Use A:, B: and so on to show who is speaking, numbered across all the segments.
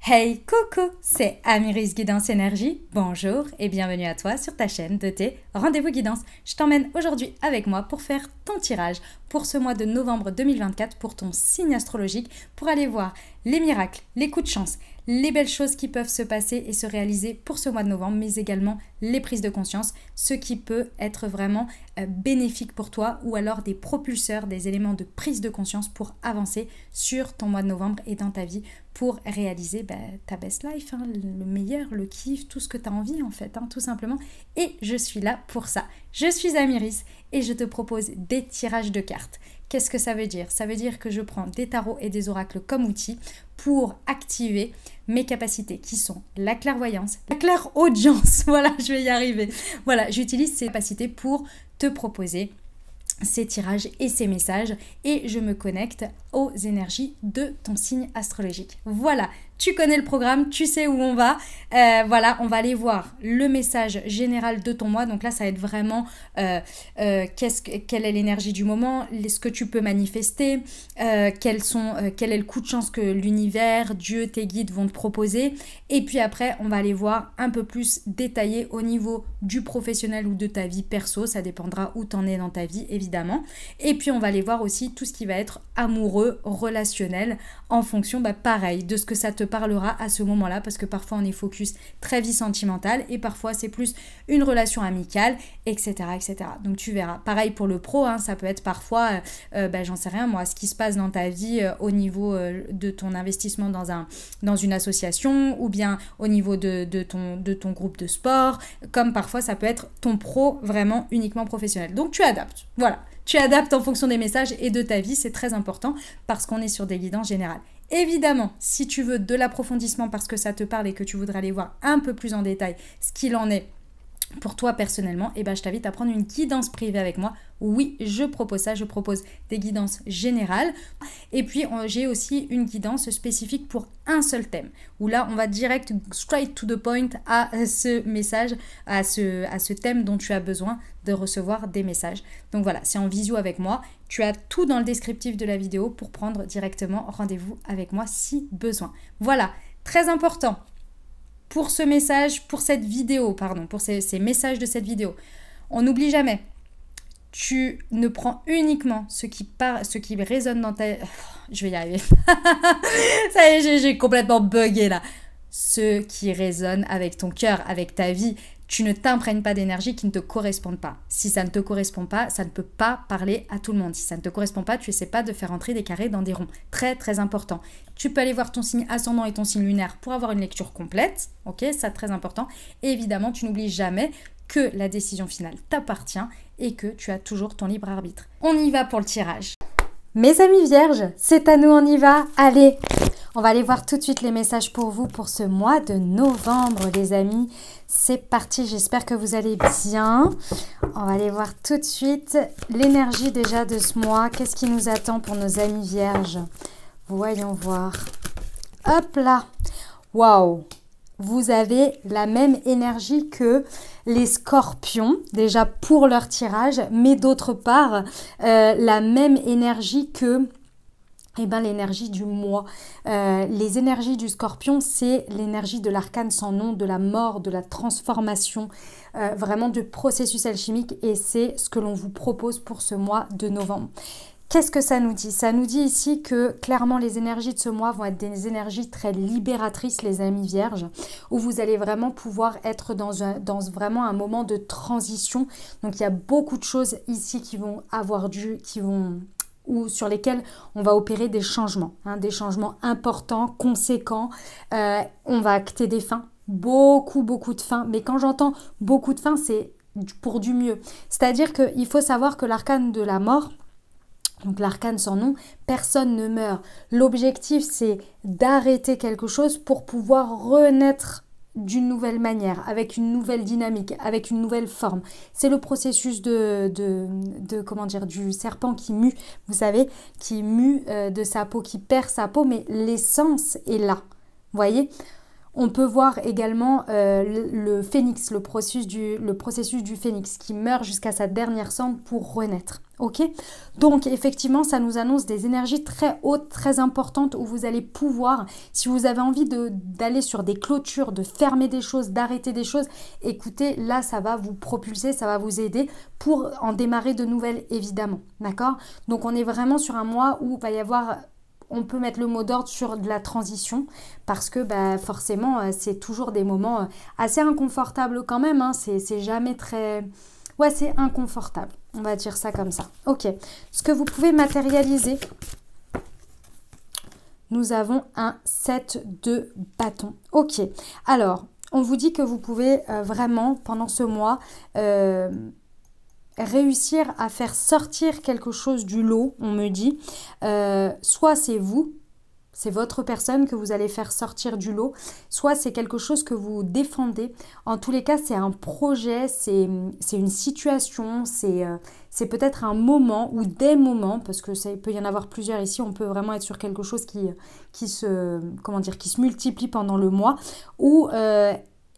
A: Hey coucou, c'est Amiris Guidance Énergie. Bonjour et bienvenue à toi sur ta chaîne de tes rendez-vous guidance. Je t'emmène aujourd'hui avec moi pour faire ton tirage pour ce mois de novembre 2024 pour ton signe astrologique, pour aller voir les miracles, les coups de chance, les belles choses qui peuvent se passer et se réaliser pour ce mois de novembre, mais également les prises de conscience, ce qui peut être vraiment bénéfique pour toi ou alors des propulseurs, des éléments de prise de conscience pour avancer sur ton mois de novembre et dans ta vie pour réaliser ta best life, le meilleur, le kiff, tout ce que tu as envie en fait, tout simplement. Et je suis là pour ça. Je suis Amiris et je te propose des tirages de cartes. Qu'est-ce que ça veut dire? Ça veut dire que je prends des tarots et des oracles comme outil pour activer mes capacités qui sont la clairvoyance, la clairaudience, voilà, je vais y arriver. Voilà, j'utilise ces capacités pour te proposer ces tirages et ces messages et je me connecte aux énergies de ton signe astrologique. Voilà, tu connais le programme, tu sais où on va. Voilà, on va aller voir le message général de ton mois. Donc là, ça va être vraiment quelle est l'énergie du moment, ce que tu peux manifester, quel est le coup de chance que l'univers, Dieu, tes guides vont te proposer. Et puis après, on va aller voir un peu plus détaillé au niveau du professionnel ou de ta vie perso. Ça dépendra où tu en es dans ta vie, évidemment. Et puis, on va aller voir aussi tout ce qui va être amoureux, relationnel, en fonction, pareil, de ce que ça te parlera à ce moment-là, parce que parfois on est focus très vie sentimentale et parfois c'est plus une relation amicale, etc., etc. Donc tu verras. Pareil pour le pro, ça peut être parfois, j'en sais rien moi, ce qui se passe dans ta vie au niveau de ton investissement dans une association ou bien au niveau de ton groupe de sport, comme parfois ça peut être ton pro vraiment uniquement professionnel. Donc tu adaptes, voilà. Tu adaptes en fonction des messages et de ta vie, c'est très important parce qu'on est sur des guidances générales. Évidemment, si tu veux de l'approfondissement parce que ça te parle et que tu voudrais aller voir un peu plus en détail ce qu'il en est pour toi personnellement, je t'invite à prendre une guidance privée avec moi. Oui, je propose ça, je propose des guidances générales. Et puis, j'ai aussi une guidance spécifique pour un seul thème, où là, on va direct, straight to the point à ce message, à ce thème dont tu as besoin de recevoir des messages. Donc voilà, c'est en visio avec moi. Tu as tout dans le descriptif de la vidéo pour prendre directement rendez-vous avec moi si besoin. Voilà, très important. Pour ce message, pour cette vidéo, pour ces messages de cette vidéo, on n'oublie jamais, tu ne prends uniquement ce qui résonne dans ta... Je vais y arriver. Ça y est, j'ai complètement bugué là. Ce qui résonne avec ton cœur, avec ta vie. Tu ne t'imprègnes pas d'énergie qui ne te correspondent pas. Si ça ne te correspond pas, ça ne peut pas parler à tout le monde. Si ça ne te correspond pas, tu n'essaies pas de faire entrer des carrés dans des ronds. Très, très important. Tu peux aller voir ton signe ascendant et ton signe lunaire pour avoir une lecture complète. Ok, ça très important. Et évidemment, tu n'oublies jamais que la décision finale t'appartient et que tu as toujours ton libre arbitre. On y va pour le tirage. Mes amis vierges, c'est à nous, on y va. Allez, on va aller voir tout de suite les messages pour vous pour ce mois de novembre, les amis. C'est parti, j'espère que vous allez bien. On va aller voir tout de suite l'énergie déjà de ce mois. Qu'est-ce qui nous attend pour nos amis vierges? Voyons voir. Hop là. Waouh. Vous avez la même énergie que les scorpions, déjà pour leur tirage, mais d'autre part, la même énergie que l'énergie du mois. Les énergies du scorpion, c'est l'énergie de l'arcane sans nom, de la mort, de la transformation, vraiment du processus alchimique, et c'est ce que l'on vous propose pour ce mois de novembre. Qu'est-ce que ça nous dit? Ça nous dit ici que clairement les énergies de ce mois vont être des énergies très libératrices, les amis vierges, où vous allez vraiment pouvoir être dans vraiment un moment de transition. Donc il y a beaucoup de choses ici qui vont ou sur lesquels on va opérer des changements importants, conséquents. On va acter des fins, beaucoup de fins. Mais quand j'entends beaucoup de fins, c'est pour du mieux. C'est-à-dire qu'il faut savoir que l'arcane de la mort, donc l'arcane sans nom, personne ne meurt. L'objectif, c'est d'arrêter quelque chose pour pouvoir renaître d'une nouvelle manière, avec une nouvelle dynamique, avec une nouvelle forme. C'est le processus du serpent qui mue, vous savez, qui mue de sa peau, qui perd sa peau, mais l'essence est là. Vous voyez ? On peut voir également le phénix, le processus du phénix qui meurt jusqu'à sa dernière cendre pour renaître. Ok, donc effectivement, ça nous annonce des énergies très hautes, très importantes où vous allez pouvoir, si vous avez envie d'aller sur des clôtures, de fermer des choses, d'arrêter des choses, écoutez, là, ça va vous propulser, ça va vous aider pour en démarrer de nouvelles, évidemment. D'accord? Donc, on est vraiment sur un mois où il va y avoir... On peut mettre le mot d'ordre sur de la transition parce que forcément, c'est toujours des moments assez inconfortables quand même. Hein. C'est jamais très... Ouais, c'est inconfortable. On va dire ça comme ça. Ok. Ce que vous pouvez matérialiser, nous avons un 7 de bâton. Ok. Alors, on vous dit que vous pouvez vraiment, pendant ce mois, réussir à faire sortir quelque chose du lot, on me dit. Soit c'est vous, c'est votre personne que vous allez faire sortir du lot, soit c'est quelque chose que vous défendez. En tous les cas, c'est un projet, c'est une situation, c'est peut-être un moment ou des moments, parce que ça peut y en avoir plusieurs ici, on peut vraiment être sur quelque chose qui se multiplie pendant le mois, où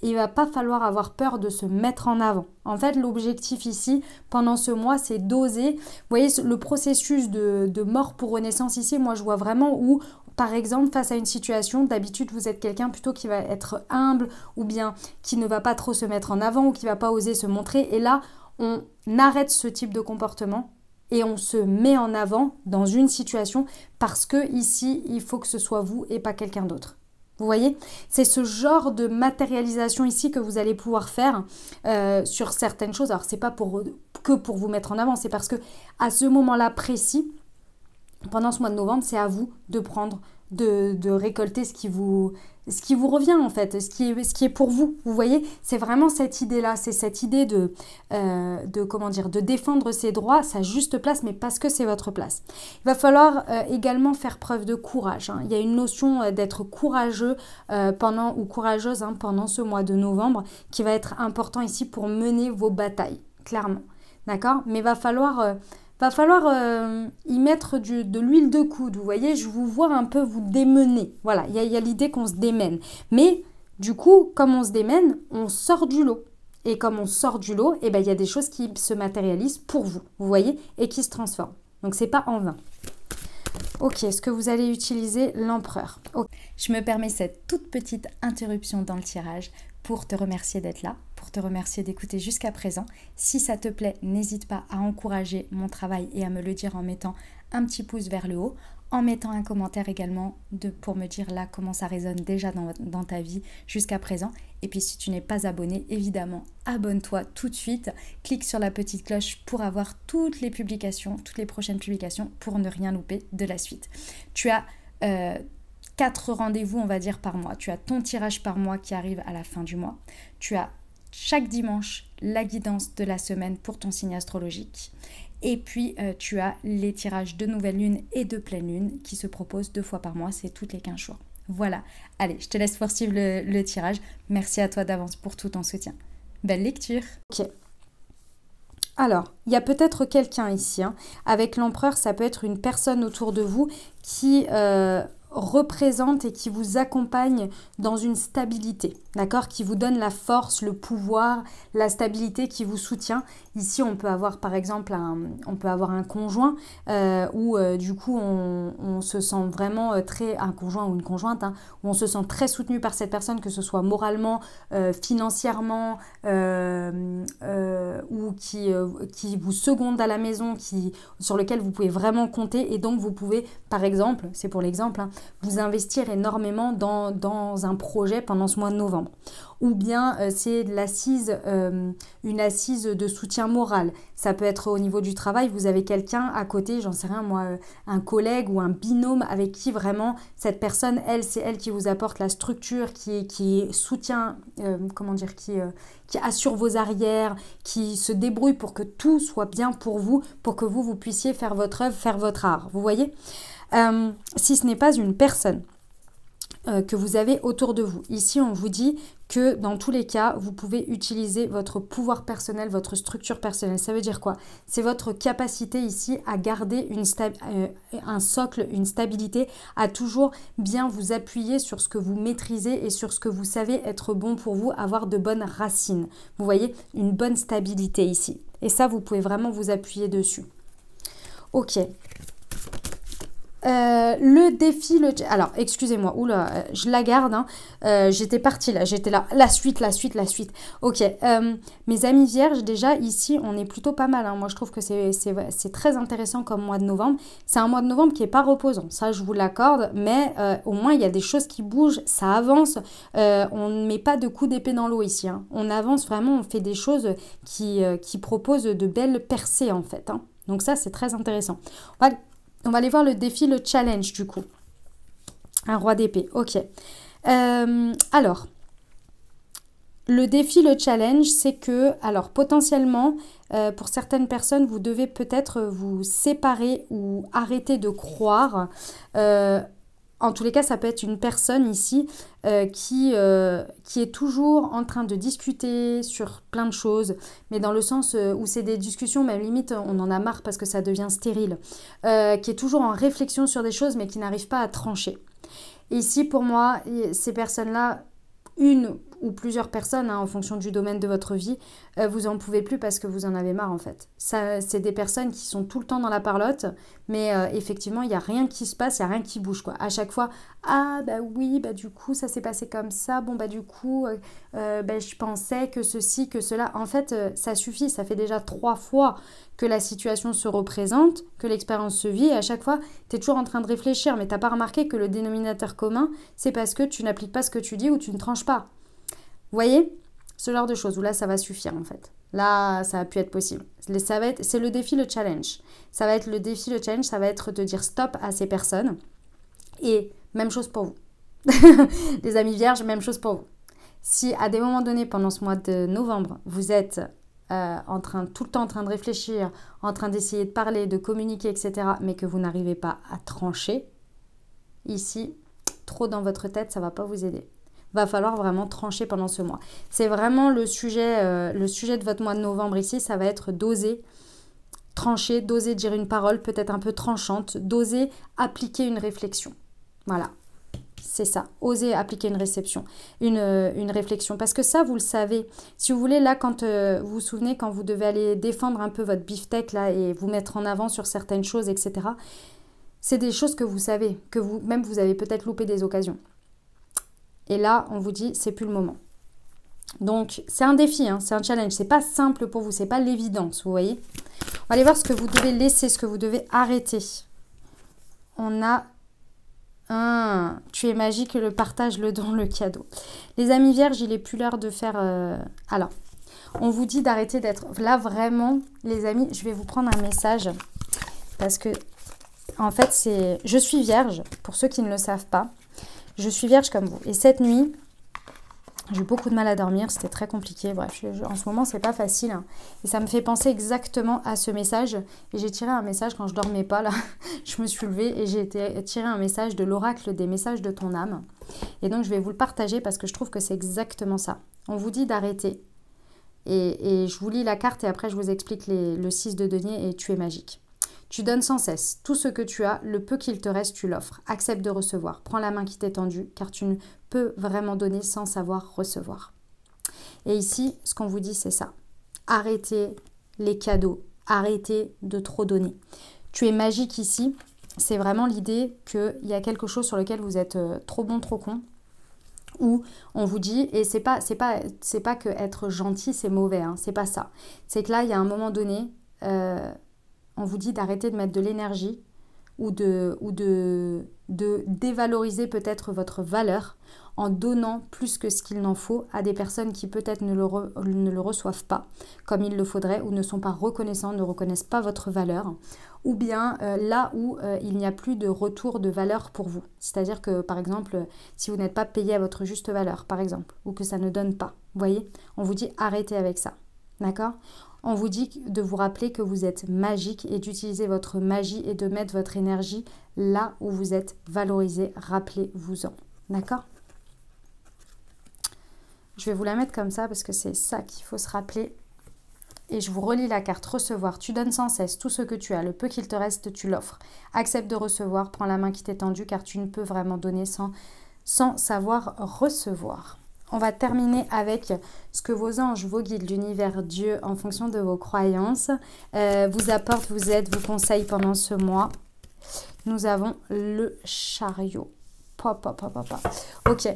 A: il ne va pas falloir avoir peur de se mettre en avant. En fait, l'objectif ici, pendant ce mois, c'est d'oser. Vous voyez, le processus de mort pour renaissance ici, moi, je vois vraiment où, par exemple, face à une situation, d'habitude, vous êtes quelqu'un plutôt qui va être humble ou bien qui ne va pas trop se mettre en avant ou qui ne va pas oser se montrer. Et là, on arrête ce type de comportement et on se met en avant dans une situation parce que ici, il faut que ce soit vous et pas quelqu'un d'autre. Vous voyez, c'est ce genre de matérialisation ici que vous allez pouvoir faire sur certaines choses. Alors, c'est pas que pour vous mettre en avant, c'est parce que à ce moment-là précis, pendant ce mois de novembre, c'est à vous de prendre, de récolter ce qui vous revient en fait, ce qui est pour vous. Vous voyez, c'est vraiment cette idée-là, c'est cette idée de défendre ses droits à sa juste place, mais parce que c'est votre place. Il va falloir également faire preuve de courage. Hein. Il y a une notion d'être courageux courageuse pendant ce mois de novembre qui va être important ici pour mener vos batailles, clairement. D'accord? Mais va falloir y mettre de l'huile de coude, vous voyez, je vous vois un peu vous démener. Voilà, il y a l'idée qu'on se démène. Mais du coup, comme on se démène, on sort du lot. Et comme on sort du lot, il y a des choses qui se matérialisent pour vous, vous voyez, et qui se transforment. Donc, c'est pas en vain. Ok, est-ce que vous allez utiliser l'empereur? Okay. Je me permets cette toute petite interruption dans le tirage pour te remercier d'être là, pour te remercier d'écouter jusqu'à présent. Si ça te plaît, n'hésite pas à encourager mon travail et à me le dire en mettant un petit pouce vers le haut, en mettant un commentaire également pour me dire là comment ça résonne déjà dans ta vie jusqu'à présent. Et puis si tu n'es pas abonné, évidemment, abonne-toi tout de suite. Clique sur la petite cloche pour avoir toutes les prochaines publications pour ne rien louper de la suite. Tu as 4 rendez-vous, on va dire, par mois. Tu as ton tirage par mois qui arrive à la fin du mois. Tu as chaque dimanche la guidance de la semaine pour ton signe astrologique. Et puis, tu as les tirages de nouvelle lune et de pleine lune qui se proposent 2 fois par mois, c'est toutes les 15 jours. Voilà, allez, je te laisse poursuivre le tirage. Merci à toi d'avance pour tout ton soutien. Belle lecture. Ok. Alors, il y a peut-être quelqu'un ici. Avec l'empereur, ça peut être une personne autour de vous qui représente et qui vous accompagne dans une stabilité, d'accord, qui vous donne la force, le pouvoir, la stabilité, qui vous soutient. Ici, on peut avoir par exemple un conjoint où du coup on se sent vraiment un conjoint ou une conjointe, où on se sent très soutenu par cette personne, que ce soit moralement, financièrement, ou qui vous seconde à la maison, sur lequel vous pouvez vraiment compter, et donc vous pouvez, par exemple, c'est pour l'exemple, vous investir énormément dans un projet pendant ce mois de novembre. Ou bien c'est une assise de soutien moral. Ça peut être au niveau du travail, vous avez quelqu'un à côté, j'en sais rien moi, un collègue ou un binôme avec qui vraiment cette personne, c'est elle qui vous apporte la structure, qui soutient, qui assure vos arrières, qui se débrouille pour que tout soit bien pour vous que vous puissiez faire votre œuvre, faire votre art. Vous voyez ? Si ce n'est pas une personne, que vous avez autour de vous. Ici, on vous dit que dans tous les cas, vous pouvez utiliser votre pouvoir personnel, votre structure personnelle. Ça veut dire quoi? C'est votre capacité ici à garder un socle, une stabilité, à toujours bien vous appuyer sur ce que vous maîtrisez et sur ce que vous savez être bon pour vous, avoir de bonnes racines. Vous voyez, une bonne stabilité ici. Et ça, vous pouvez vraiment vous appuyer dessus. Ok. Le défi, alors excusez-moi, oula, je la garde, hein. J'étais partie là, j'étais là, la suite. Ok, mes amis vierges, déjà ici, on est plutôt pas mal, hein. Moi je trouve que c'est très intéressant comme mois de novembre. C'est un mois de novembre qui n'est pas reposant, ça je vous l'accorde, mais au moins il y a des choses qui bougent, ça avance, on ne met pas de coups d'épée dans l'eau ici, hein. On avance vraiment, on fait des choses qui proposent de belles percées en fait, hein. Donc ça c'est très intéressant. On va aller voir le défi, le challenge du coup. Un roi d'épée, ok. Alors, le défi, le challenge, c'est que, alors potentiellement, pour certaines personnes, vous devez peut-être vous séparer ou arrêter de croire. En tous les cas, ça peut être une personne ici qui est toujours en train de discuter sur plein de choses, mais dans le sens où c'est des discussions, même limite, on en a marre parce que ça devient stérile, qui est toujours en réflexion sur des choses, mais qui n'arrive pas à trancher. Et ici, pour moi, ces personnes-là, une ou plusieurs personnes, hein, en fonction du domaine de votre vie, vous en pouvez plus parce que vous en avez marre en fait. C'est des personnes qui sont tout le temps dans la parlotte, mais effectivement, il n'y a rien qui se passe, il n'y a rien qui bouge, quoi. À chaque fois, ah bah oui, bah du coup, ça s'est passé comme ça, bon bah du coup, bah, je pensais que ceci, que cela. En fait, ça suffit, ça fait déjà 3 fois que la situation se représente, que l'expérience se vit, et à chaque fois, tu es toujours en train de réfléchir, mais tu n'as pas remarqué que le dénominateur commun, c'est parce que tu n'appliques pas ce que tu dis ou tu ne tranches pas. Vous voyez? Ce genre de choses où là, ça va suffire en fait. Là, ça va plus être possible. C'est le défi, le challenge. Ça va être le défi, le challenge, ça va être de dire stop à ces personnes. Et même chose pour vous. Les amis vierges, même chose pour vous. Si à des moments donnés, pendant ce mois de novembre, vous êtes tout le temps en train de réfléchir, en train d'essayer de parler, de communiquer, etc., mais que vous n'arrivez pas à trancher, ici, trop dans votre tête, ça ne va pas vous aider. Va falloir vraiment trancher pendant ce mois. C'est vraiment le sujet de votre mois de novembre ici, ça va être d'oser trancher, d'oser dire une parole peut-être un peu tranchante, d'oser appliquer une réflexion. Voilà, c'est ça, oser appliquer une réflexion. Parce que ça, vous le savez. Si vous voulez, là, quand vous vous souvenez, quand vous devez aller défendre un peu votre beefsteak là, et vous mettre en avant sur certaines choses, etc., c'est des choses que vous savez, que vous-même, vous avez peut-être loupé des occasions. Et là, on vous dit, c'est plus le moment. Donc, c'est un défi, hein, c'est un challenge. C'est pas simple pour vous, c'est pas l'évidence, vous voyez. On va aller voir ce que vous devez laisser, ce que vous devez arrêter. On a tu es magique, le partage, le don, le cadeau. Les amis vierges, il est plus l'heure de faire... Alors, on vous dit d'arrêter d'être... Là, vraiment, les amis, je vais vous prendre un message. Parce que, en fait, c'est... Je suis vierge, pour ceux qui ne le savent pas. Je suis vierge comme vous. Et cette nuit, j'ai eu beaucoup de mal à dormir. C'était très compliqué. Bref, en ce moment, c'est pas facile. Hein. Et ça me fait penser exactement à ce message. Et j'ai tiré un message quand je dormais pas. Là, je me suis levée et j'ai tiré un message de l'oracle des messages de ton âme. Et donc, je vais vous le partager parce que je trouve que c'est exactement ça. On vous dit d'arrêter. Et je vous lis la carte et après, je vous explique le 6 de denier et tu es magique. Tu donnes sans cesse. Tout ce que tu as, le peu qu'il te reste, tu l'offres. Accepte de recevoir. Prends la main qui t'est tendue, car tu ne peux vraiment donner sans savoir recevoir. Et ici, ce qu'on vous dit, c'est ça. Arrêtez les cadeaux. Arrêtez de trop donner. Tu es magique ici. C'est vraiment l'idée qu'il y a quelque chose sur lequel vous êtes trop bon, trop con. Où on vous dit, et c'est pas que être gentil, c'est mauvais. Hein, c'est pas ça. C'est que là, il y a un moment donné... on vous dit d'arrêter de mettre de l'énergie ou de dévaloriser peut-être votre valeur en donnant plus que ce qu'il n'en faut à des personnes qui peut-être ne le reçoivent pas comme il le faudrait ou ne sont pas reconnaissants, ne reconnaissent pas votre valeur. Ou bien là où il n'y a plus de retour de valeur pour vous. C'est-à-dire que par exemple, si vous n'êtes pas payé à votre juste valeur, par exemple, ou que ça ne donne pas, vous voyez, on vous dit arrêtez avec ça. D'accord ? On vous dit de vous rappeler que vous êtes magique et d'utiliser votre magie et de mettre votre énergie là où vous êtes valorisé. Rappelez-vous-en. D'accord? Je vais vous la mettre comme ça parce que c'est ça qu'il faut se rappeler. Et je vous relis la carte recevoir. Tu donnes sans cesse tout ce que tu as. Le peu qu'il te reste, tu l'offres. Accepte de recevoir. Prends la main qui t'est tendue car tu ne peux vraiment donner sans savoir recevoir. On va terminer avec ce que vos anges, vos guides, l'univers, Dieu, en fonction de vos croyances, vous apportent, vous aident, vous conseillent pendant ce mois. Nous avons le chariot. Ok.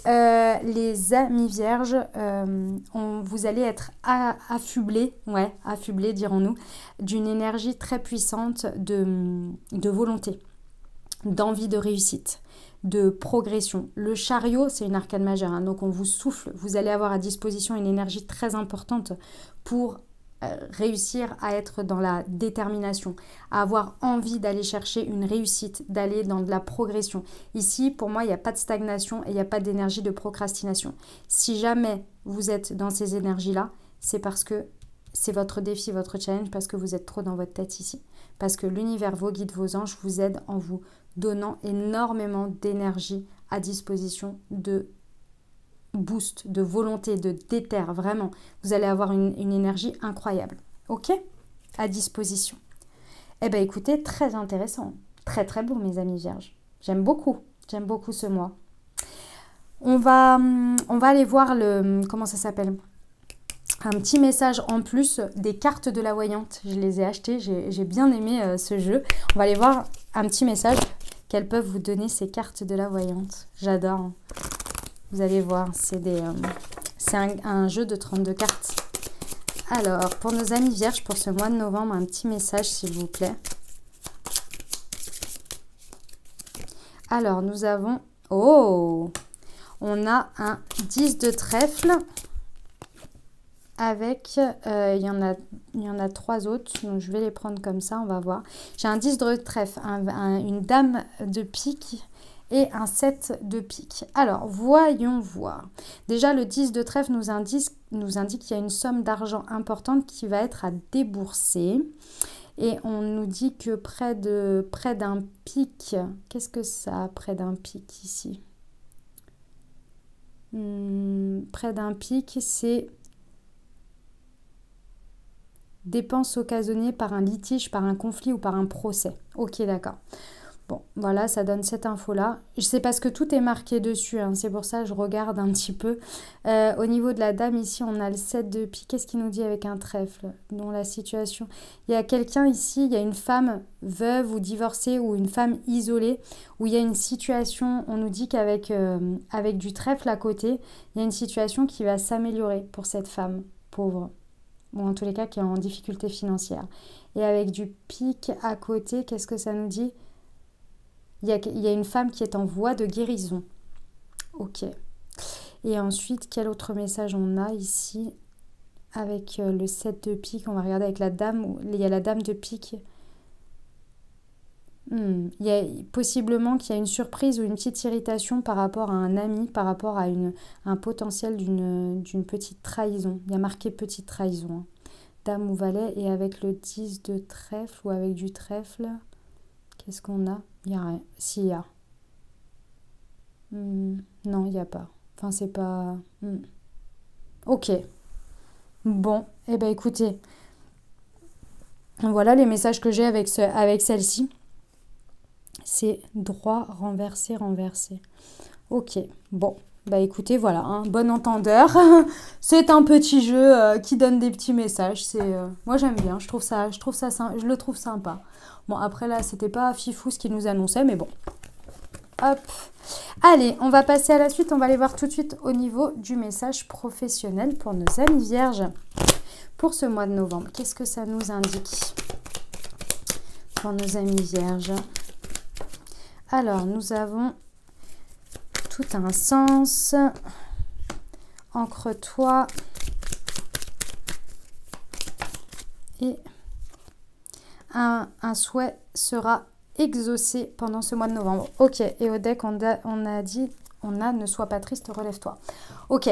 A: Les amis vierges, vous allez être affublés, dirons-nous, d'une énergie très puissante de volonté, d'envie de réussite, de progression. Le chariot, c'est une arcane majeure, hein, donc on vous souffle, vous allez avoir à disposition une énergie très importante pour réussir à être dans la détermination, à avoir envie d'aller chercher une réussite, d'aller dans de la progression. Ici, pour moi, il n'y a pas de stagnation et il n'y a pas d'énergie de procrastination. Si jamais vous êtes dans ces énergies-là, c'est parce que c'est votre défi, votre challenge, parce que vous êtes trop dans votre tête ici. Parce que l'univers, vos guides, vos anges vous aident en vous donnant énormément d'énergie à disposition, de boost, de volonté, de déter, vraiment. Vous allez avoir une énergie incroyable. Ok? À disposition. Eh bien, écoutez, très intéressant. Très, très beau, mes amis vierges. J'aime beaucoup ce mois. On va aller voir comment ça s'appelle? Un petit message en plus des cartes de la voyante. Je les ai achetées, j'ai bien aimé ce jeu. On va aller voir un petit message qu'elles peuvent vous donner, ces cartes de la voyante. J'adore, hein. Vous allez voir, c'est un jeu de 32 cartes. Alors, pour nos amis vierges, pour ce mois de novembre, un petit message, s'il vous plaît. Alors, nous avons... Oh! On a un 10 de trèfle avec... il y en a 3 autres, donc je vais les prendre comme ça, on va voir. J'ai un 10 de trèfle, une dame de pique et un 7 de pique. Alors, voyons voir. Déjà, le 10 de trèfle nous indique qu'il y a une somme d'argent importante qui va être à débourser. Et on nous dit que près d'un pic, qu'est-ce que ça, près d'un pic ici? Près d'un pic, c'est dépenses occasionnées par un litige, par un conflit ou par un procès. Ok, d'accord. Bon, voilà, ça donne cette info-là. Je sais parce que tout est marqué dessus, hein, c'est pour ça que je regarde un petit peu. Au niveau de la dame, ici, on a le 7 de pique. Qu'est-ce qu'il nous dit avec un trèfle? Dans la situation, il y a quelqu'un ici, il y a une femme veuve ou divorcée ou une femme isolée, où il y a une situation, on nous dit qu'avec avec du trèfle à côté, il y a une situation qui va s'améliorer pour cette femme pauvre, ou en tous les cas qui est en difficulté financière. Et avec du pique à côté, qu'est-ce que ça nous dit? Il y a une femme qui est en voie de guérison. Ok. Et ensuite, quel autre message on a ici? Avec le 7 de pique, on va regarder avec la dame. Il y a la dame de pique. Il y a possiblement qu'il y a une surprise ou une petite irritation par rapport à un ami, par rapport à un potentiel d'une petite trahison. Il y a marqué petite trahison, hein. Dame ou valet. Et avec le 10 de trèfle ou avec du trèfle, qu'est-ce qu'on a? Il n'y a rien. S'il y a. Non, il n'y a pas. Enfin, c'est pas... Ok. Bon, eh bien écoutez. Voilà les messages que j'ai avec celle-ci. C'est droit, renversé, renversé. Ok, bon. Bah écoutez, voilà, hein, bon entendeur. C'est un petit jeu qui donne des petits messages. Moi j'aime bien, je le trouve sympa. Bon, après là, c'était pas fifou ce qu'il nous annonçait, mais bon. Hop. Allez, on va passer à la suite. On va aller voir tout de suite au niveau du message professionnel pour nos amis vierges. Pour ce mois de novembre, qu'est-ce que ça nous indique pour nos amis vierges? Alors, nous avons tout un sens. Ancre-toi. Et un souhait sera exaucé pendant ce mois de novembre. Ok, et au deck, on a dit, ne sois pas triste, relève-toi. Ok,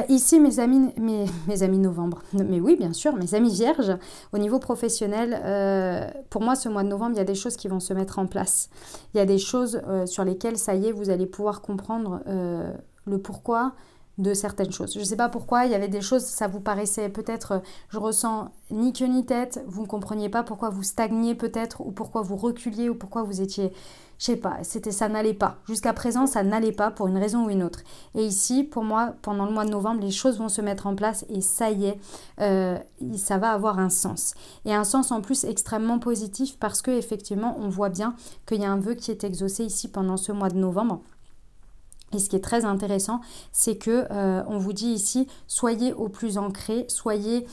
A: Ici, mes amis novembre, mais oui, bien sûr, mes amis vierges, au niveau professionnel, pour moi, ce mois de novembre, il y a des choses qui vont se mettre en place. Il y a des choses sur lesquelles, ça y est, vous allez pouvoir comprendre le pourquoi de certaines choses. Je ne sais pas pourquoi, il y avait des choses, ça vous paraissait peut-être, je ressens ni queue ni tête, vous ne compreniez pas pourquoi vous stagniez peut-être, ou pourquoi vous reculiez, ou pourquoi vous étiez, je sais pas, ça n'allait pas. Jusqu'à présent, ça n'allait pas pour une raison ou une autre. Et ici, pour moi, pendant le mois de novembre, les choses vont se mettre en place et ça y est, ça va avoir un sens. Et un sens en plus extrêmement positif parce que effectivement, on voit bien qu'il y a un vœu qui est exaucé ici pendant ce mois de novembre. Et ce qui est très intéressant, c'est que on vous dit ici, soyez au plus ancré, soyez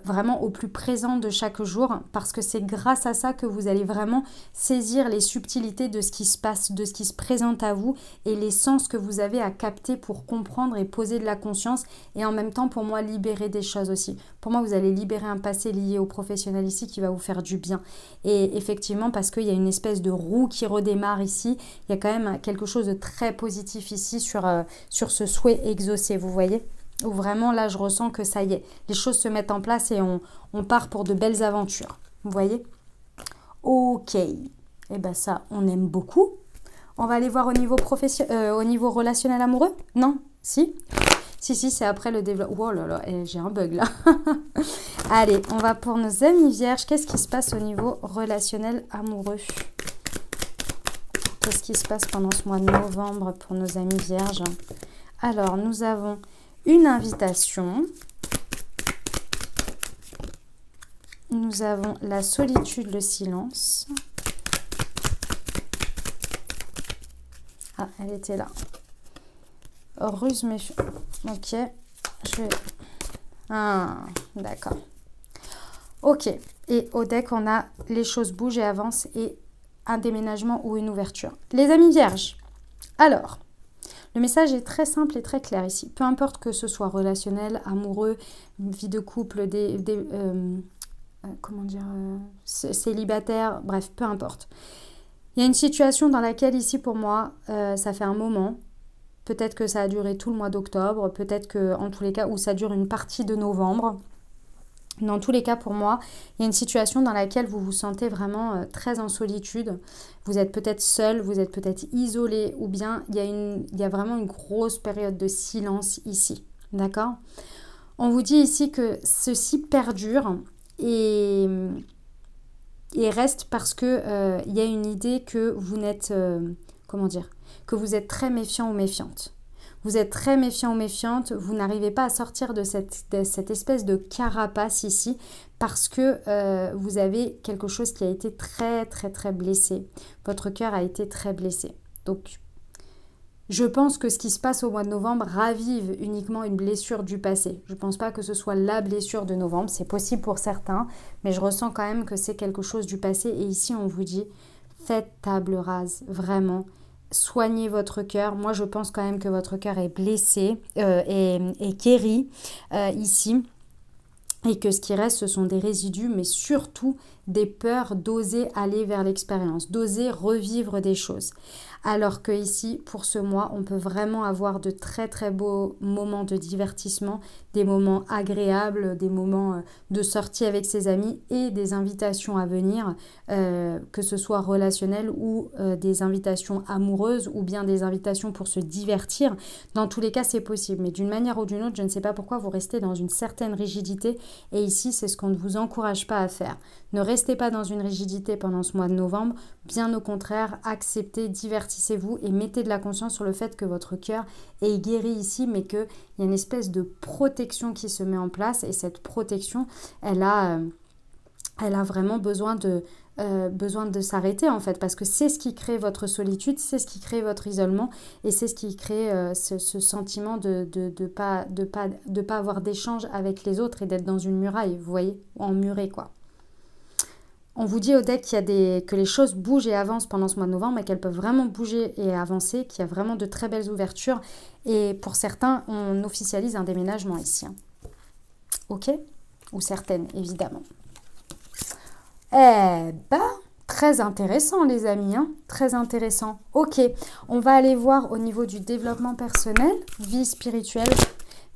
A: vraiment au plus présent de chaque jour, parce que c'est grâce à ça que vous allez vraiment saisir les subtilités de ce qui se passe, de ce qui se présente à vous, et les sens que vous avez à capter pour comprendre et poser de la conscience, et en même temps, pour moi, libérer des choses aussi. Pour moi, vous allez libérer un passé lié au professionnel ici qui va vous faire du bien. Et effectivement, parce qu'il y a une espèce de roue qui redémarre ici, il y a quand même quelque chose de très positif ici sur ce souhait exaucé, vous voyez, où vraiment là je ressens que ça y est, les choses se mettent en place et on part pour de belles aventures, vous voyez. Ok, et ben ça on aime beaucoup. On va aller voir au niveau au niveau relationnel amoureux. Non, si c'est après le développement. Oh là là, j'ai un bug là. Allez, on va pour nos amis vierges. Qu'est-ce qui se passe au niveau relationnel amoureux? Qu'est-ce qui se passe pendant ce mois de novembre pour nos amis vierges? Alors, nous avons une invitation. Nous avons la solitude, le silence. Ah, elle était là. Ruse méfiant. Ok. Je vais... Ah, d'accord. Ok. Et au deck, on a les choses bougent et avancent et un déménagement ou une ouverture. Les amis vierges, alors, le message est très simple et très clair ici. Peu importe que ce soit relationnel, amoureux, vie de couple, comment dire, célibataire, bref, peu importe. Il y a une situation dans laquelle ici pour moi, ça fait un moment. Peut-être que ça a duré tout le mois d'octobre, peut-être que en tous les cas, où ça dure une partie de novembre. Dans tous les cas, pour moi, il y a une situation dans laquelle vous vous sentez vraiment très en solitude. Vous êtes peut-être seul, vous êtes peut-être isolé, ou bien il y a vraiment une grosse période de silence ici. D'accord? On vous dit ici que ceci perdure et reste parce que il y a une idée que vous n'êtes, comment dire, que vous êtes très méfiant ou méfiante. Vous êtes très méfiant ou méfiante, vous n'arrivez pas à sortir de cette espèce de carapace ici parce que vous avez quelque chose qui a été très très très blessé. Votre cœur a été très blessé. Donc, je pense que ce qui se passe au mois de novembre ravive uniquement une blessure du passé. Je ne pense pas que ce soit la blessure de novembre, c'est possible pour certains, mais je ressens quand même que c'est quelque chose du passé. Et ici, on vous dit, faites table rase, vraiment. Soignez votre cœur. Moi, je pense quand même que votre cœur est blessé et guéri ici. Et que ce qui reste, ce sont des résidus, mais surtout des peurs d'oser aller vers l'expérience, d'oser revivre des choses. Alors que ici, pour ce mois, on peut vraiment avoir de très très beaux moments de divertissement, des moments agréables, des moments de sortie avec ses amis et des invitations à venir, que ce soit relationnelles ou des invitations amoureuses ou bien des invitations pour se divertir. Dans tous les cas, c'est possible. Mais d'une manière ou d'une autre, je ne sais pas pourquoi vous restez dans une certaine rigidité. Et ici, c'est ce qu'on ne vous encourage pas à faire. Ne restez pas dans une rigidité pendant ce mois de novembre. Bien au contraire, acceptez, divertissez-vous et mettez de la conscience sur le fait que votre cœur est guéri ici, mais qu'il y a une espèce de protection qui se met en place. Et cette protection, elle a vraiment besoin de s'arrêter en fait, parce que c'est ce qui crée votre solitude, c'est ce qui crée votre isolement et c'est ce qui crée ce sentiment de pas avoir d'échange avec les autres et d'être dans une muraille, vous voyez, emmuré quoi. On vous dit au deck que les choses bougent et avancent pendant ce mois de novembre et qu'elles peuvent vraiment bouger et avancer, qu'il y a vraiment de très belles ouvertures et pour certains, on officialise un déménagement ici. Hein. Ok? Ou certaines, évidemment. Eh ben, très intéressant les amis, hein, très intéressant. Ok, on va aller voir au niveau du développement personnel, vie spirituelle.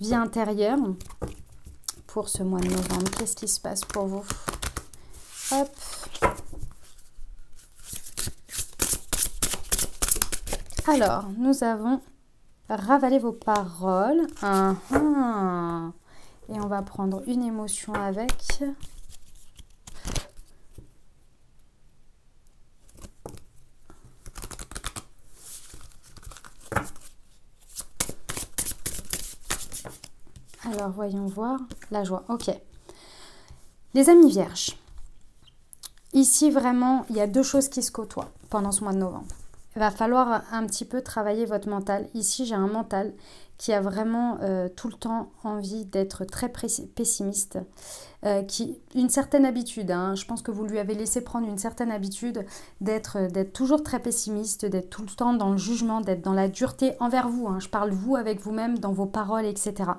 A: vie intérieure pour ce mois de novembre. Qu'est-ce qui se passe pour vous? Hop. Alors, nous avons ravalé vos paroles. Et on va prendre une émotion avec. Alors, voyons voir. La joie. Ok. Les amis vierges. Ici, vraiment, il y a deux choses qui se côtoient pendant ce mois de novembre. Il va falloir un petit peu travailler votre mental. Ici, j'ai un mental qui a vraiment tout le temps envie d'être très pessimiste. Une certaine habitude, hein, je pense que vous lui avez laissé prendre une certaine habitude d'être toujours très pessimiste, d'être tout le temps dans le jugement, d'être dans la dureté envers vous. Hein, je parle vous avec vous-même, dans vos paroles, etc.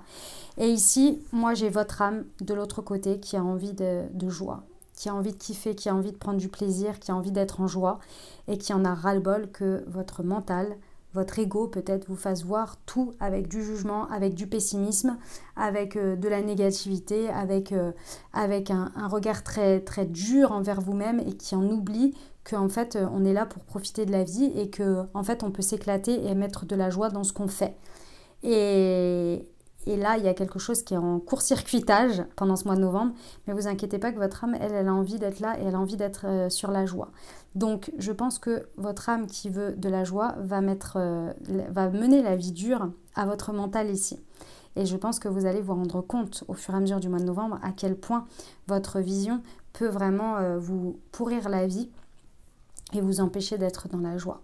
A: Et ici, moi, j'ai votre âme de l'autre côté qui a envie de joie, qui a envie de kiffer, qui a envie de prendre du plaisir, qui a envie d'être en joie et qui en a ras-le-bol que votre mental, votre ego peut-être vous fasse voir tout avec du jugement, avec du pessimisme, avec de la négativité, avec un regard très, très dur envers vous-même et qui en oublie qu'en fait on est là pour profiter de la vie et qu'en fait on peut s'éclater et mettre de la joie dans ce qu'on fait. Et là, il y a quelque chose qui est en court-circuitage pendant ce mois de novembre. Mais vous inquiétez pas que votre âme, elle a envie d'être là et elle a envie d'être sur la joie. Donc, je pense que votre âme qui veut de la joie va mener la vie dure à votre mental ici. Et je pense que vous allez vous rendre compte au fur et à mesure du mois de novembre à quel point votre vision peut vraiment vous pourrir la vie et vous empêcher d'être dans la joie.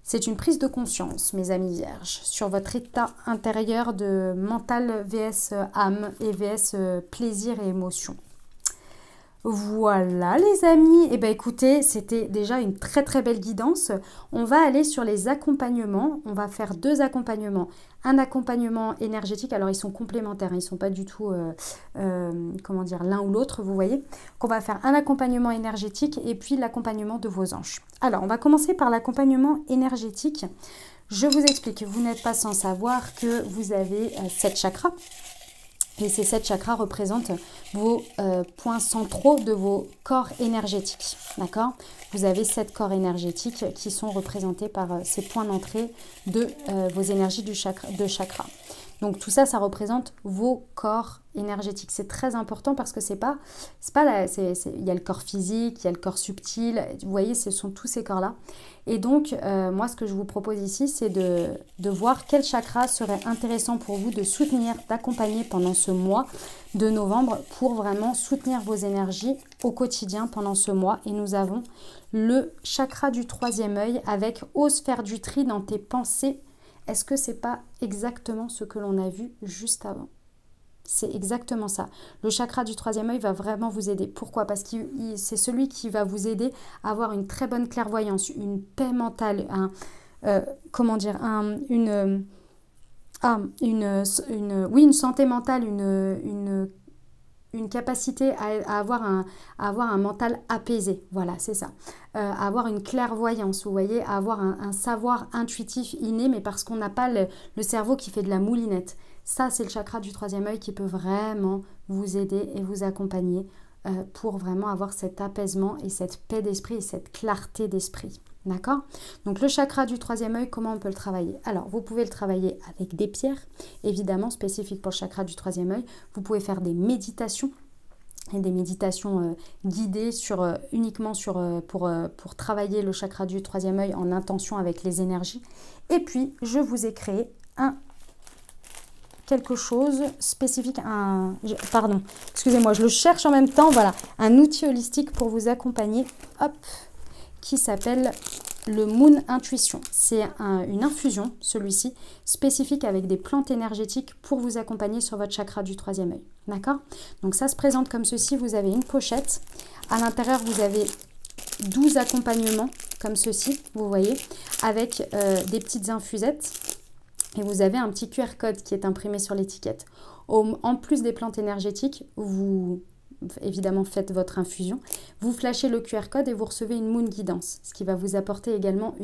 A: C'est une prise de conscience, mes amis vierges, sur votre état intérieur de mental vs âme et vs plaisir et émotion. Voilà les amis, et bien écoutez, c'était déjà une très très belle guidance. On va aller sur les accompagnements, on va faire deux accompagnements. Un accompagnement énergétique, alors ils sont complémentaires, ils ne sont pas du tout comment dire, l'un ou l'autre, vous voyez. Donc on va faire un accompagnement énergétique et puis l'accompagnement de vos anges. Alors on va commencer par l'accompagnement énergétique. Je vous explique, vous n'êtes pas sans savoir que vous avez 7 chakras. Et ces 7 chakras représentent vos points centraux de vos corps énergétiques. D'accord? Vous avez 7 corps énergétiques qui sont représentés par ces points d'entrée de vos énergies de chakra. Donc tout ça, ça représente vos corps énergétiques. C'est très important parce que il y a le corps physique, il y a le corps subtil. Vous voyez, ce sont tous ces corps-là. Et donc, moi, ce que je vous propose ici, c'est de voir quel chakra serait intéressant pour vous de soutenir, d'accompagner pendant ce mois de novembre pour vraiment soutenir vos énergies au quotidien pendant ce mois. Et nous avons le chakra du 3e œil avec « Ose faire du tri dans tes pensées ». Est-ce que c'est pas exactement ce que l'on a vu juste avant? C'est exactement ça. Le chakra du 3e œil va vraiment vous aider. Pourquoi? Parce que c'est celui qui va vous aider à avoir une très bonne clairvoyance, une paix mentale, une santé mentale, une capacité à avoir un mental apaisé. Voilà, c'est ça. À avoir une clairvoyance, vous voyez, à avoir un savoir intuitif inné, mais parce qu'on n'a pas le cerveau qui fait de la moulinette. Ça, c'est le chakra du 3e œil qui peut vraiment vous aider et vous accompagner pour vraiment avoir cet apaisement et cette paix d'esprit et cette clarté d'esprit. D'accord? Donc le chakra du 3e œil, comment on peut le travailler? Alors, vous pouvez le travailler avec des pierres, évidemment spécifiques pour le chakra du 3e œil. Vous pouvez faire des méditations, et des méditations guidées uniquement pour travailler le chakra du 3e œil en intention avec les énergies. Et puis, je vous ai créé quelque chose spécifique, pardon, excusez-moi, je le cherche en même temps, voilà, un outil holistique pour vous accompagner, hop, qui s'appelle le Moon Intuition. C'est une infusion, celui-ci, spécifique avec des plantes énergétiques pour vous accompagner sur votre chakra du 3e œil. D'accord? Donc ça se présente comme ceci, vous avez une pochette, à l'intérieur vous avez 12 accompagnements comme ceci, vous voyez, avec des petites infusettes. Et vous avez un petit QR code qui est imprimé sur l'étiquette. En plus des plantes énergétiques, vous évidemment faites votre infusion, vous flashez le QR code et vous recevez une Moon Guidance, ce qui va vous apporter également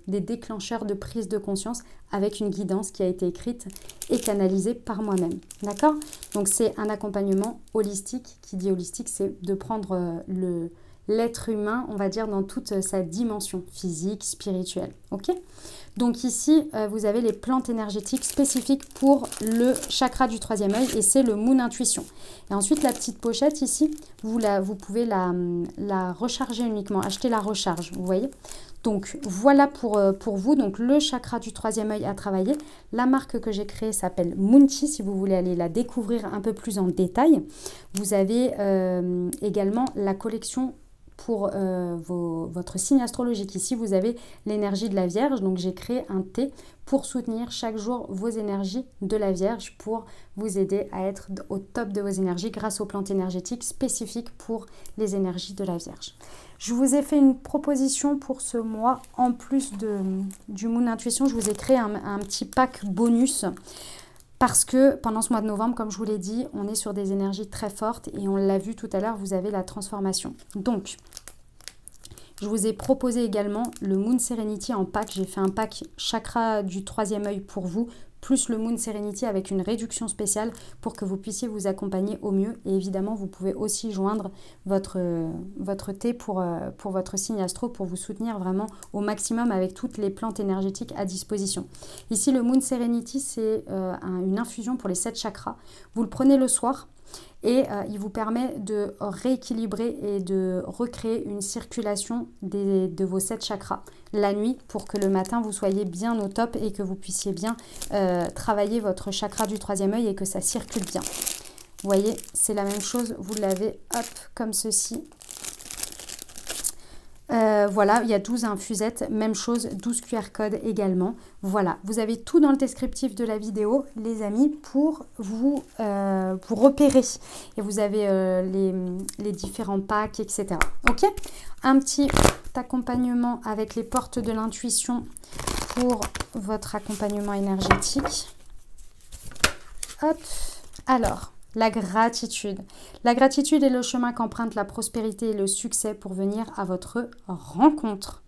A: des déclencheurs de prise de conscience avec une guidance qui a été écrite et canalisée par moi-même. D'accord? Donc c'est un accompagnement holistique. Qui dit holistique, c'est de prendre l'être humain, on va dire, dans toute sa dimension physique, spirituelle. Ok? Donc ici, vous avez les plantes énergétiques spécifiques pour le chakra du 3e œil et c'est le Moon Intuition. Et ensuite, la petite pochette ici, vous pouvez la recharger uniquement, acheter la recharge, vous voyez? Donc voilà pour vous, donc le chakra du 3e œil à travailler. La marque que j'ai créée s'appelle Moonchi, si vous voulez aller la découvrir un peu plus en détail. Vous avez également la collection pour votre signe astrologique. Ici, vous avez l'énergie de la Vierge. Donc, j'ai créé un thé pour soutenir chaque jour vos énergies de la Vierge pour vous aider à être au top de vos énergies grâce aux plantes énergétiques spécifiques pour les énergies de la Vierge. Je vous ai fait une proposition pour ce mois. En plus du Moon Intuition, je vous ai créé un petit pack bonus. Parce que pendant ce mois de novembre, comme je vous l'ai dit, on est sur des énergies très fortes et on l'a vu tout à l'heure, vous avez la transformation. Donc, je vous ai proposé également le Moon Serenity en pack. J'ai fait un pack chakra du 3e œil pour vous, plus le Moon Serenity avec une réduction spéciale pour que vous puissiez vous accompagner au mieux. Et évidemment, vous pouvez aussi joindre votre thé pour votre signe astro pour vous soutenir vraiment au maximum avec toutes les plantes énergétiques à disposition. Ici, le Moon Serenity, c'est une infusion pour les 7 chakras. Vous le prenez le soir. Et il vous permet de rééquilibrer et de recréer une circulation de vos 7 chakras la nuit pour que le matin vous soyez bien au top et que vous puissiez bien travailler votre chakra du 3e œil et que ça circule bien. Vous voyez, c'est la même chose, vous l'avez hop comme ceci. Voilà, il y a 12 infusettes, même chose, 12 QR codes également. Voilà, vous avez tout dans le descriptif de la vidéo, les amis, pour vous repérer. Et vous avez les différents packs, etc. Ok? Un petit accompagnement avec les portes de l'intuition pour votre accompagnement énergétique. Hop, alors... La gratitude. La gratitude est le chemin qu'emprunte la prospérité et le succès pour venir à votre rencontre.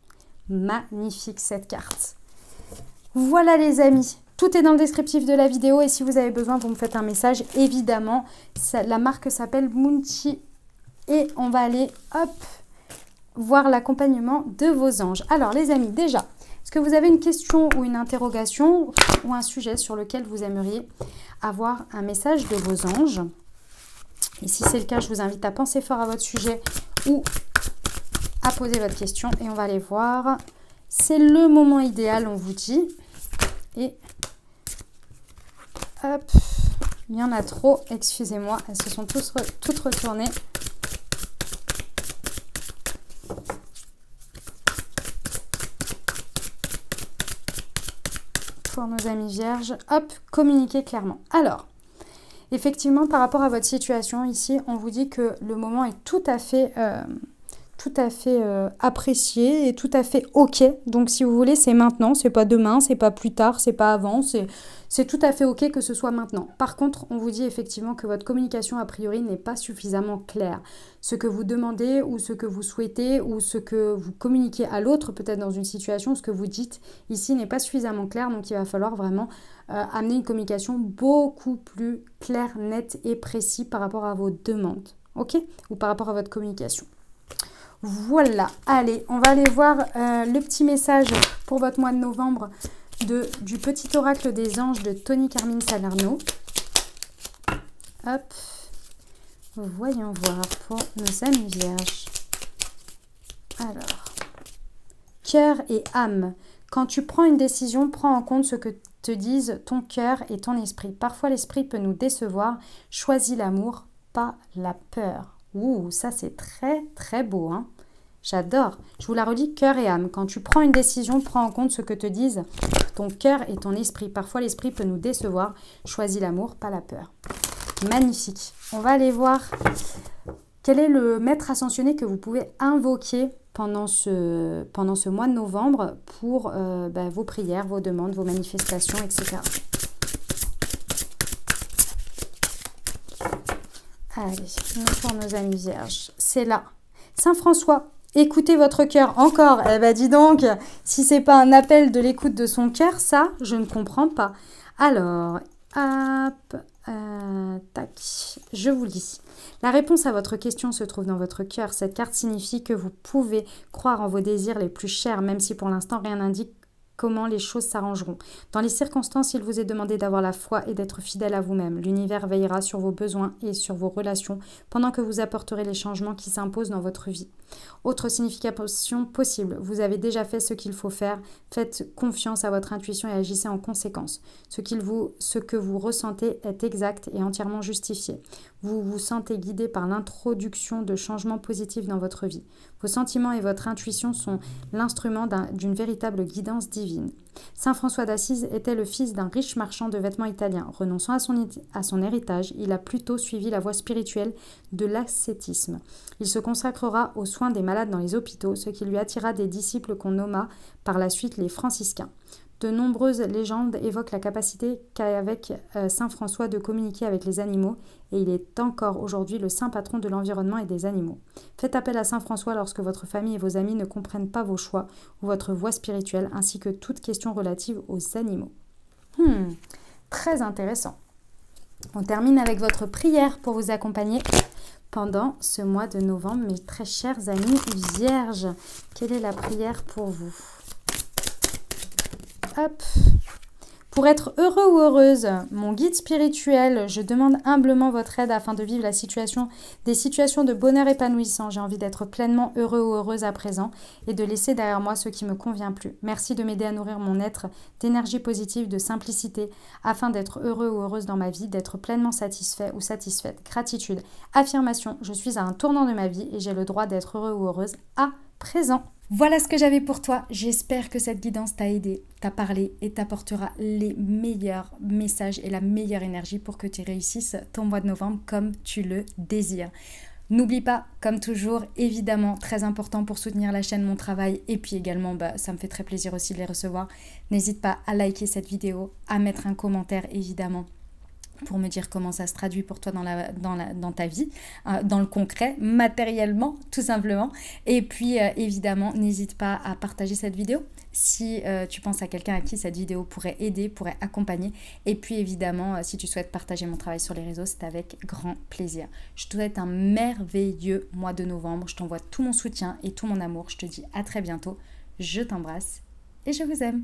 A: Magnifique cette carte. Voilà les amis, tout est dans le descriptif de la vidéo et si vous avez besoin, vous me faites un message. Évidemment, la marque s'appelle Moonchi et on va aller hop, voir l'accompagnement de vos anges. Alors les amis, déjà, est-ce que vous avez une question ou une interrogation ou un sujet sur lequel vous aimeriez avoir un message de vos anges? Et si c'est le cas, je vous invite à penser fort à votre sujet ou à poser votre question et on va aller voir. C'est le moment idéal, on vous dit. Et hop, il y en a trop, excusez-moi, elles se sont toutes retournées. Pour nos amis vierges, hop, communiquez clairement. Alors, effectivement, par rapport à votre situation ici, on vous dit que le moment est tout à fait apprécié et tout à fait ok. Donc, si vous voulez, c'est maintenant, c'est pas demain, c'est pas plus tard, c'est pas avant, c'est tout à fait ok que ce soit maintenant. Par contre, on vous dit effectivement que votre communication a priori n'est pas suffisamment claire. Ce que vous demandez ou ce que vous souhaitez ou ce que vous communiquez à l'autre, peut-être dans une situation, ce que vous dites ici n'est pas suffisamment clair. Donc, il va falloir vraiment amener une communication beaucoup plus claire, nette et précise par rapport à vos demandes. Ok? Ou par rapport à votre communication. Voilà, allez, on va aller voir le petit message pour votre mois de novembre du petit oracle des anges de Tony Carmine Salerno. Hop, voyons voir pour nos amis vierges. Alors, cœur et âme. Quand tu prends une décision, prends en compte ce que te disent ton cœur et ton esprit. Parfois, l'esprit peut nous décevoir. Choisis l'amour, pas la peur. Ouh, ça c'est très très beau, hein. J'adore. Je vous la redis, cœur et âme. Quand tu prends une décision, prends en compte ce que te disent ton cœur et ton esprit. Parfois, l'esprit peut nous décevoir. Choisis l'amour, pas la peur. Magnifique. On va aller voir quel est le maître ascensionné que vous pouvez invoquer pendant ce mois de novembre pour vos prières, vos demandes, vos manifestations, etc. Allez, pour nos amis vierges, c'est là. Saint François, écoutez votre cœur encore. Eh ben dis donc, si c'est pas un appel de l'écoute de son cœur, ça, je ne comprends pas. Alors, hop, tac, je vous lis. La réponse à votre question se trouve dans votre cœur. Cette carte signifie que vous pouvez croire en vos désirs les plus chers, même si pour l'instant rien n'indique comment les choses s'arrangeront. Dans les circonstances, il vous est demandé d'avoir la foi et d'être fidèle à vous-même. L'univers veillera sur vos besoins et sur vos relations pendant que vous apporterez les changements qui s'imposent dans votre vie. Autre signification possible, vous avez déjà fait ce qu'il faut faire. Faites confiance à votre intuition et agissez en conséquence. Ce que vous ressentez est exact et entièrement justifié. Vous vous sentez guidé par l'introduction de changements positifs dans votre vie. Vos sentiments et votre intuition sont l'instrument d'une véritable guidance divine. Saint François d'Assise était le fils d'un riche marchand de vêtements italien. Renonçant à son héritage, il a plutôt suivi la voie spirituelle de l'ascétisme. Il se consacrera aux soins des malades dans les hôpitaux, ce qui lui attira des disciples qu'on nomma par la suite les franciscains. De nombreuses légendes évoquent la capacité qu'avec Saint François de communiquer avec les animaux et il est encore aujourd'hui le saint patron de l'environnement et des animaux. Faites appel à Saint François lorsque votre famille et vos amis ne comprennent pas vos choix ou votre voie spirituelle ainsi que toute question relative aux animaux. Très intéressant. On termine avec votre prière pour vous accompagner pendant ce mois de novembre, mes très chers amis vierges. Quelle est la prière pour vous ? Hop. Pour être heureux ou heureuse, mon guide spirituel, je demande humblement votre aide afin de vivre des situations de bonheur épanouissant. J'ai envie d'être pleinement heureux ou heureuse à présent et de laisser derrière moi ce qui ne me convient plus. Merci de m'aider à nourrir mon être d'énergie positive, de simplicité, afin d'être heureux ou heureuse dans ma vie, d'être pleinement satisfait ou satisfaite. Gratitude, affirmation, je suis à un tournant de ma vie et j'ai le droit d'être heureux ou heureuse à présent. Voilà ce que j'avais pour toi. J'espère que cette guidance t'a aidé, t'a parlé et t'apportera les meilleurs messages et la meilleure énergie pour que tu réussisses ton mois de novembre comme tu le désires. N'oublie pas, comme toujours, évidemment, très important pour soutenir la chaîne, mon travail, et puis également, ça me fait très plaisir aussi de les recevoir. N'hésite pas à liker cette vidéo, à mettre un commentaire, évidemment, pour me dire comment ça se traduit pour toi dans ta vie, dans le concret, matériellement, tout simplement. Et puis, évidemment, n'hésite pas à partager cette vidéo si tu penses à quelqu'un à qui cette vidéo pourrait aider, pourrait accompagner. Et puis, évidemment, si tu souhaites partager mon travail sur les réseaux, c'est avec grand plaisir. Je te souhaite un merveilleux mois de novembre. Je t'envoie tout mon soutien et tout mon amour. Je te dis à très bientôt. Je t'embrasse et je vous aime.